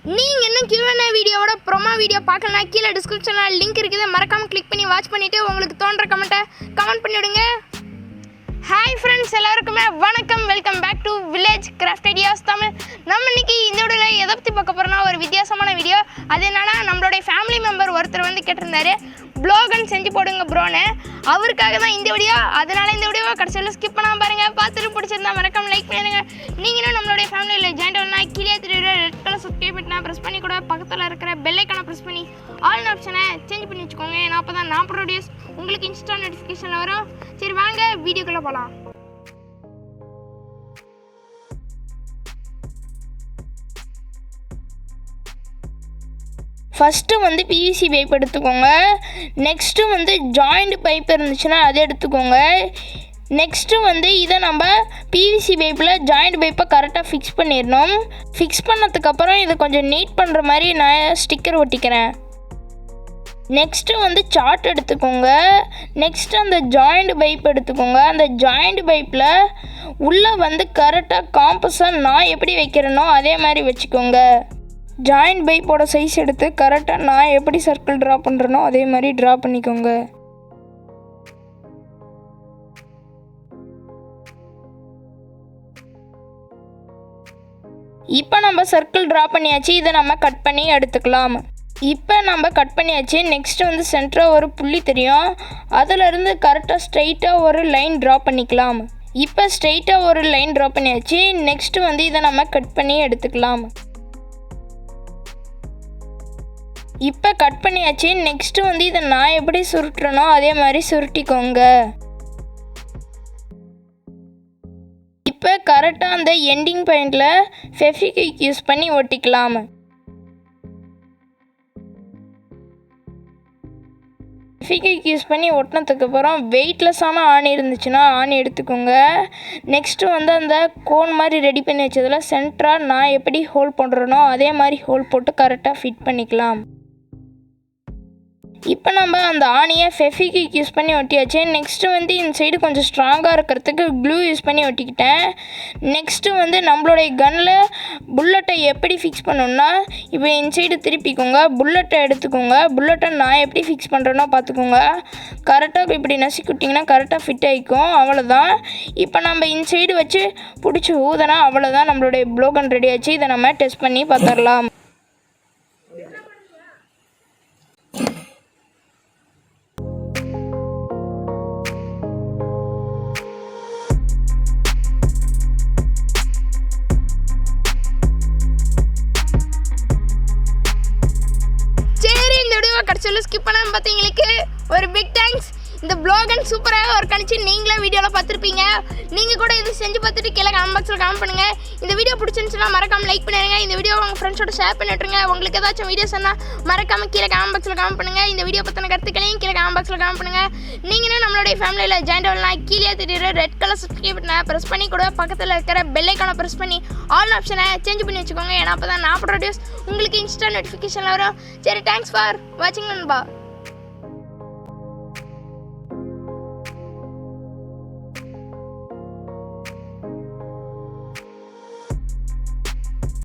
நீங்கள் இன்னும் Q&A வீடியோவோட ப்ரோமோ வீடியோ பார்க்கலனா கீழே டிஸ்கிரிப்ஷனில் லிங்க் இருக்குது, மறக்காமல் கிளிக் பண்ணி வாட்ச் பண்ணிவிட்டு உங்களுக்கு தோன்ற கமெண்ட்டை கமெண்ட் பண்ணிவிடுங்க. ஹாய் ஃப்ரெண்ட்ஸ், எல்லாருக்குமே வணக்கம். Welcome back to village craft ideas Tamil. நம்ம இன்றைக்கி இந்த வீடியோவில் எதை பற்றி பார்க்க போகிறோன்னா ஒரு வித்தியாசமான வீடியோ. அது என்னன்னா, நம்மளுடைய ஃபேமிலி மெம்பர் ஒருத்தர் வந்து கேட்டிருந்தாரு ப்ளாகன் செஞ்சு போடுங்க ப்ரோன்னு. அவருக்காக தான் இந்த வீடியோ. அதனால் இந்த வீடியோவை கடைசியில் ஸ்கிப் பண்ணாமல் பாருங்கள். பார்த்துட்டு பிடிச்சிருந்தா மறக்காம லைக் பண்ணிடுங்க. நீங்களும் நம்மளுடைய ஃபேமிலியில் ஜாயின் பண்ணால் கீழே தெரியுற ரெட் கலர் சப்ஸ்கிரைப் பட்டனை ப்ரெஸ் பண்ணி கூட பக்கத்தில் இருக்கிற பெல் ஐக்கானை ப்ரெஸ் பண்ணி ஆல் ஆப்ஷனை சேஞ்ச் பண்ணி வச்சுக்கோங்க. ஏன்னா அப்போ தான் நான் ப்ரொடியூஸ் உங்களுக்கு இன்ஸ்டா நோட்டிஃபிகேஷன் வரும். சரி வாங்க வீடியோக்குள்ளே போகலாம். ஃபஸ்ட்டு வந்து பிவிசி பைப் எடுத்துக்கோங்க. நெக்ஸ்ட்டு வந்து ஜாயிண்ட் பைப் இருந்துச்சுன்னா அதை எடுத்துக்கோங்க. நெக்ஸ்ட்டு வந்து இதை நம்ம பிவிசி பைப்பில் ஜாயிண்ட் பைப்பை கரெக்டாக ஃபிக்ஸ் பண்ணிடணும். ஃபிக்ஸ் பண்ணதுக்கப்புறம் இதை கொஞ்சம் நீட் பண்ணுற மாதிரி நான் ஸ்டிக்கர் ஒட்டிக்கிறேன். நெக்ஸ்ட்டு வந்து சார்ட் எடுத்துக்கோங்க. நெக்ஸ்ட்டு அந்த ஜாயிண்ட் பைப் எடுத்துக்கோங்க. அந்த ஜாயிண்ட் பைப்பில் உள்ளே வந்து கரெக்டாக காம்பஸாக நான் எப்படி வைக்கிறேனோ அதே மாதிரி வச்சுக்கோங்க. ஜாயிண்ட் பைப்போட சைஸ் எடுத்து கரெக்டாக நான் எப்படி சர்க்கிள் ட்ரா பண்ணுறேனோ அதே மாதிரி ட்ரா பண்ணிக்கோங்க. இப்போ நம்ம சர்க்கிள் ட்ரா பண்ணியாச்சு. இதை நம்ம கட் பண்ணி எடுத்துக்கலாம். இப்போ நம்ம கட் பண்ணியாச்சு. நெக்ஸ்ட்டு வந்து சென்டராக ஒரு புள்ளி தெரியும், அதிலிருந்து கரெக்டாக ஸ்ட்ரைட்டாக ஒரு லைன் ட்ரா பண்ணிக்கலாம். இப்போ ஸ்ட்ரைட்டாக ஒரு லைன் ட்ரா பண்ணியாச்சு. நெக்ஸ்ட்டு வந்து இதை நம்ம கட் பண்ணி எடுத்துக்கலாம். இப்போ கட் பண்ணியாச்சு. நெக்ஸ்ட்டு வந்து இதை நான் எப்படி சுருட்டுறனோ அதே மாதிரி சுருட்டிக்கோங்க. இப்போ கரெக்டாக அந்த எண்டிங் பாயிண்டில் ஃபெவிக்விக் யூஸ் பண்ணி ஒட்டிக்கலாம். ஃபெவிக்விக் யூஸ் பண்ணி ஒட்டினதுக்கப்புறம் வெயிட்லெஸ்ஸான ஆணி இருந்துச்சுன்னா ஆணி எடுத்துக்கோங்க. நெக்ஸ்ட்டு வந்து அந்த கோன் மாதிரி ரெடி பண்ணி வச்சதில் சென்டராக நான் எப்படி ஹோல் பண்ணுறனோ அதே மாதிரி ஹோல் போட்டு கரெக்டாக ஃபிட் பண்ணிக்கலாம். இப்போ நம்ம அந்த ஆணியை ஃபெவிக்விக் யூஸ் பண்ணி ஒட்டியாச்சு. நெக்ஸ்ட்டு வந்து இந்த சைடு கொஞ்சம் ஸ்ட்ராங்காக இருக்கிறதுக்கு க்ளூ யூஸ் பண்ணி ஒட்டிக்கிட்டேன். நெக்ஸ்ட்டு வந்து நம்மளுடைய கன்னில் புல்லட்டை எப்படி ஃபிக்ஸ் பண்ணணுன்னா, இப்போ இந்த சைடு திருப்பிக்கோங்க, புல்லட்டை எடுத்துக்கோங்க. புல்லட்டை நான் எப்படி ஃபிக்ஸ் பண்ணுறேனோ பார்த்துக்கோங்க. கரெக்டாக இப்படி நசுக்கிட்டிங்கன்னா கரெக்டாக ஃபிட் ஆகிக்கும். அவ்வளோதான். இப்போ நம்ம இந்த சைடு வச்சு பிடிச்சி ஊதனா அவ்வளோதான், நம்மளுடைய ப்ளோகன் ரெடி ஆச்சு. இதை நம்ம டெஸ்ட் பண்ணி பார்த்துடலாம். கடைசியில் ஸ்கிப் பண்ணாமல் பார்த்தீங்களுக்கு ஒரு பிக் தேங்க்ஸ். இந்த ப்ளாகன் சூப்பராக ஒர்க் அடிச்சு நீங்களே வீடியோவில் பார்த்துருப்பீங்க. நீங்கள் கூட இது செஞ்சு பார்த்துட்டு கீழே கமெண்ட் பாக்ஸில் கமெண்ட் பண்ணுங்கள். இந்த வீடியோ பிடிச்சிருந்துச்சுன்னா மறக்காமல் லைக் பண்ணிடுங்க. இந்த வீடியோ உங்கள் ஃப்ரெண்ட்ஸோட ஷேர் பண்ணிட்டுருங்க. உங்களுக்கு ஏதாச்சும் வீடியோஸ் சொன்னால் மறக்காமல் கீழே கமெண்ட் பாக்ஸில் கமெண்ட் பண்ணுங்கள். இந்த வீடியோ பற்றின கருத்துக்களையும் கீழே கமெண்ட் பாக்ஸில் கமெண்ட் பண்ணுங்கள். நீங்களும் நம்மளுடைய ஃபேமிலியில் ஜாயின் பண்ணலாம். கீழே தெரியுற ரெட் கலர் சப்ஸ்கிரைப் பட்டனை ப்ரெஸ் பண்ணி கூட பக்கத்தில் இருக்கிற பெல் ஐக்கானை ப்ரெஸ் பண்ணி ஆல் ஆப்ஷனை சேஞ்ச் பண்ணி வச்சுக்கோங்க. ஏன்னா அப்போ தான் நான் ப்ரொடியூஸ் உங்களுக்கு இன்ஸ்டா நோட்டிஃபிகேஷன் வரும். சரி, தேங்க்ஸ் ஃபார் வாட்சிங் நண்பா.